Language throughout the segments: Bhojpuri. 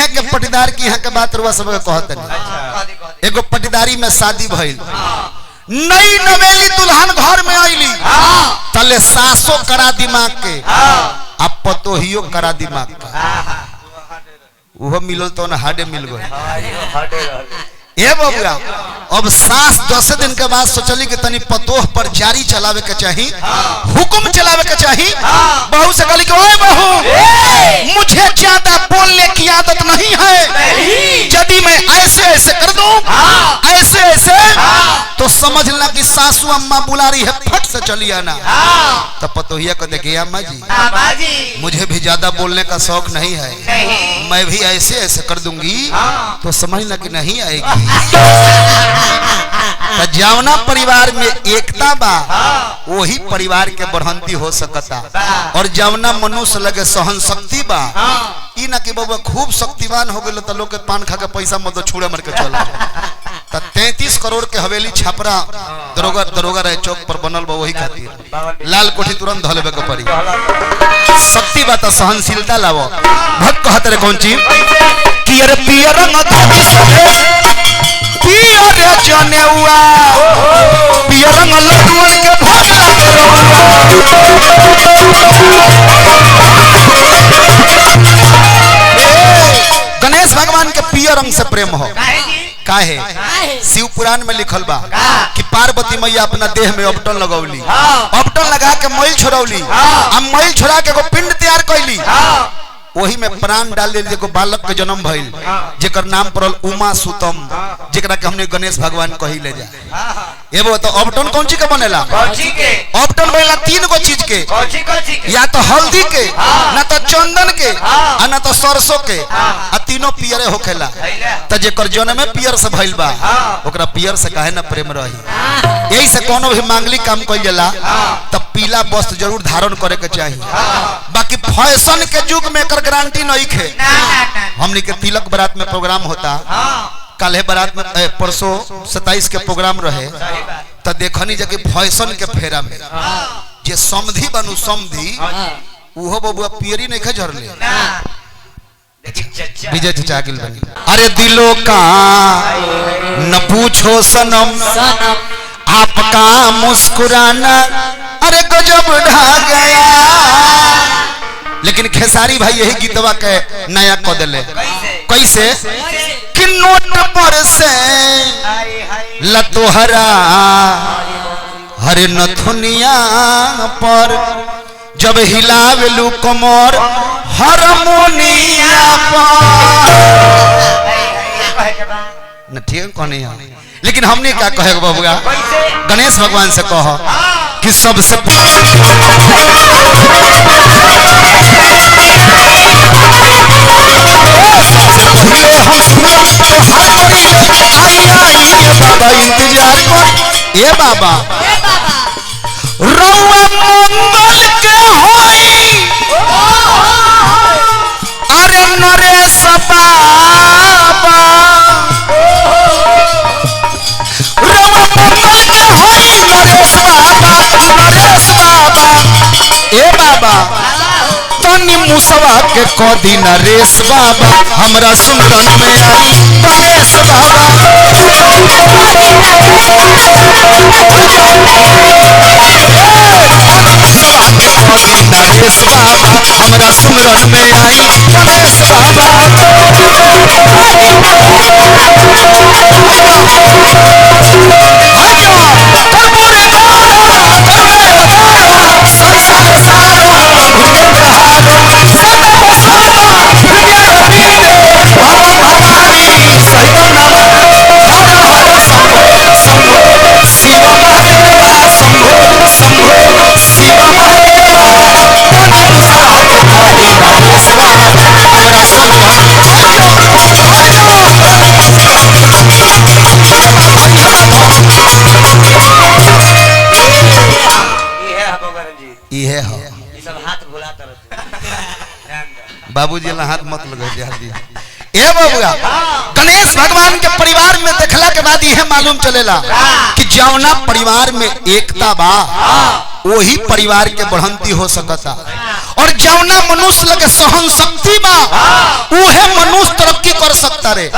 यहाँ के पटीदार की यहाँ के बात रुआ सब कहते नहीं। एगो पटीदारी में शादी भइल, नई नवेली दुल्हन घर में आईली, तले सासो करा दिमाग के अब पतोहियो करा दिमाग का, वो मिलल तो ना हाडे मिल गए। ए बबुआ अब सास 10 दिन के बाद सोचली कि तनी पतोह पर जारी चलावे के चाहिए, हुक्म चलावे के चाहिए। बहू से कहली कि ओए बहू, मुझे ज्यादा बोलने की आदत नहीं है, यदि मैं ऐसे ऐसे कर दूं ऐसे ऐसे तो समझ लेना कि सासू अम्मा बुला रही है, फट से चली आना। तब पतोहिया को देखिए अम्मा जी मुझे भी ज्यादा बोलने का शौक नहीं है, मैं भी ऐसे ऐसे कर दूंगी तो समझना कि नहीं आएगी। जावना परिवार में एकता बा वही परिवार के बढ़ंती हो सकता, और जावना मनुष्य लगे सहन शक्ति बा ई ना कि बाबा खूब शक्तिवान हो गए तो लोग के पान खा के पैसा मत छुड़ा मर के चला। 33 करोड़ के हवेली छापरा दरोगा रहे चौक पर बनल बा, वही खातिर लाल कोठी तुरंत धो लेबे के पड़ी। शक्ति बा तो सहनशीलता लावो। भक्त कहत रे कौन चीज कि अरे पियर रंग धोती सफेद पियर जने हुआ, पियर रंग लड्डुअन के भोग गणेश भगवान के पियर रंग से प्रेम हो काहे? शिव पुराण में लिखल बा कि पार्वती मैया अपना देह में अपटन लगौली, अपटन लगा के मैल छोड़ौली, अब मैल छोड़ा के एगो पिंड तैयार कैली, वही में प्राण डाल दिल, एगो बालक के जन्म भइल जेकर नाम पड़ल उमा सुतम, जेकरा के हमने गणेश भगवान कही ले जा। एगो तो अपटन कौन चीज के बनेला? अपटन बनेला 3 गो चीज के, या तो हल्दी के, ना तो चंदन के, आ ना तो सरसों के, आ तीनों पियरे होखेला। त जेकर जन्म में पियर से भइल बा ओकरा पियर से काहे ना प्रेम रही। यही से कोनो भी मांगलिक काम कइल जाला तब पीला वस्त्र जरूर धारण करे के चाहिए। बाकी फैशन के युग में एकर गारंटी नहीं है। हमने के तिलक बारात में प्रोग्राम होता, कल बारात में परसों 27 के प्रोग्राम रहे, तो देखनी जगह फैशन के फेरा में जे समधी बनू समधी उहो बबुआ पियरी नहीं झरले विजय चचा गिल बनी। अरे दिलों का न पूछो सनम आपका मुस्कुराना, अरे गजब ढा गया। लेकिन खेसारी भाई यही गीतवा के नया को दिले कैसे कि नोट पर से लतोहरा हरे नथुनिया पर जब हिलावेलू कमर हारमोनिया पर न ठीक कहनी है। लेकिन हमने क्या कहे बाबूगा गणेश भगवान से कहो कि सबसे बाबा इंतजार कर ये बाबा रउआ मंगल के होई, अरे नरेश बाबा रउआ मंगल के होई नरेश बाबा ए बाबा तनी मुसवा के कदी नरेश बाबा हमरा सुमरन में आई गणेश बाबा। नरेश बाबा हमरा सुमरन में आई गणेश बाबा। बाबूजी हाथ मत लगे जी। ए बाबूआ गणेश भगवान के परिवार में देखला के बाद यह मालूम चलेला कि जौना परिवार में एकता बा वही परिवार के बढ़ंती हो सकता, और जौना मनुष्य लगे सहन शक्ति बा उहे मनुष्य तरक्की तरक्की कर सकता रे।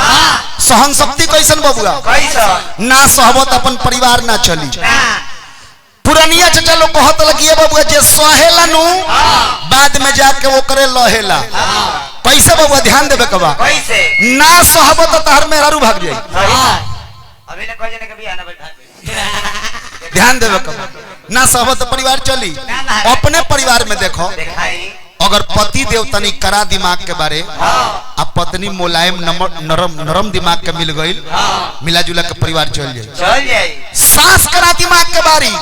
सहन शक्ति कैसन बबुआ ना सहबत अपन परिवार ना चली। पुरानिया चचा लोग कहत लगिए बबुआ जे सहेला नु बाद में जाके वो करे लहेला। कैसे बबुआ ध्यान देबे कबा ना सहबत तहर में हरू भाग जाई। अभी ना कोई जने कभी आना बैठा ध्यान देवे कब ना सहबत परिवार चली। अपने परिवार में देखो अगर पति देव तनी करा दिमाग के बारे आ पत्नी मुलायम नरम दिमाग के मिल गई मिला जुला के परिवार चल जाए। सास करा दिमाग के बारी